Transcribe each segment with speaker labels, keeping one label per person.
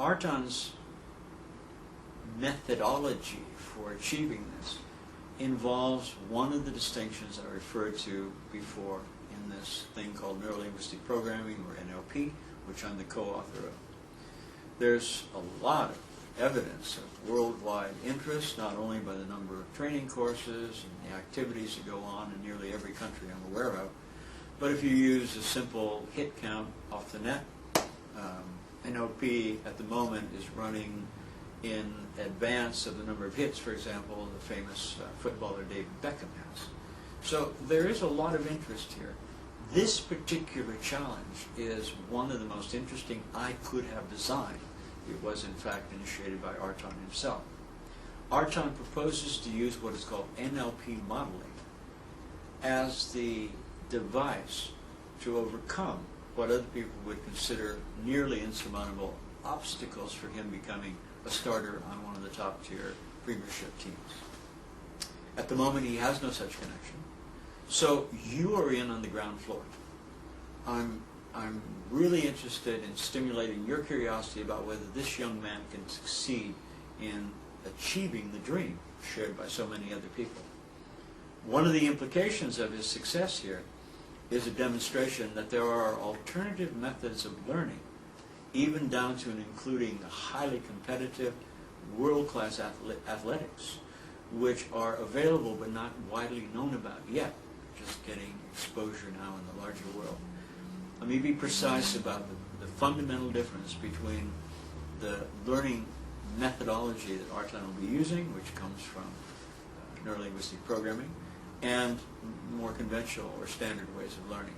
Speaker 1: Arton's methodology for achieving this involves one of the distinctions I referred to before in this thing called Neurolinguistic Programming, or NLP, which I'm the co-author of. There's a lot of evidence of worldwide interest, not only by the number of training courses and the activities that go on in nearly every country I'm aware of, but if you use a simple hit count off the net, NLP at the moment is running in advance of the number of hits, for example, the famous footballer David Beckham has. So there is a lot of interest here. This particular challenge is one of the most interesting I could have designed. It was in fact initiated by Arton himself. Arton proposes to use what is called NLP modeling as the device to overcome what other people would consider nearly insurmountable obstacles for him becoming a starter on one of the top tier premiership teams. At the moment he has no such connection. So you are in on the ground floor. I'm really interested in stimulating your curiosity about whether this young man can succeed in achieving the dream shared by so many other people. One of the implications of his success here is a demonstration that there are alternative methods of learning, even down to and including highly competitive, world-class athletics, which are available but not widely known about yet, just getting exposure now in the larger world. Let me be precise about the fundamental difference between the learning methodology that Arton will be using, which comes from neurolinguistic programming, and more conventional or standard ways of learning.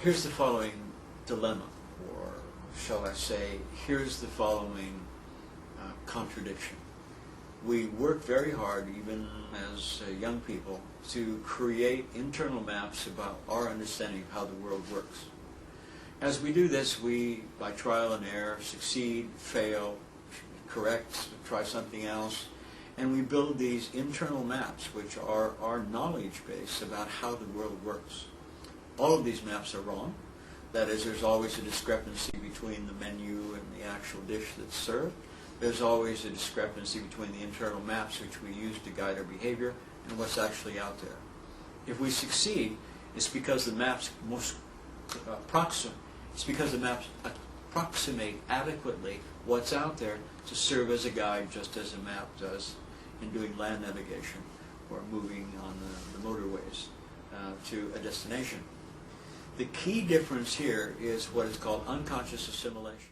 Speaker 1: Here's the following dilemma, or shall I say, here's the following contradiction. We work very hard, even as young people, to create internal maps about our understanding of how the world works. As we do this, we, by trial and error, succeed, fail, correct, try something else, and we build these internal maps, which are our knowledge base about how the world works. All of these maps are wrong. That is, there's always a discrepancy between the menu and the actual dish that's served. There's always a discrepancy between the internal maps which we use to guide our behavior and what's actually out there. If we succeed, it's because the maps approximate adequately what's out there to serve as a guide, just as a map does in doing land navigation or moving on the motorways to a destination. The key difference here is what is called unconscious assimilation.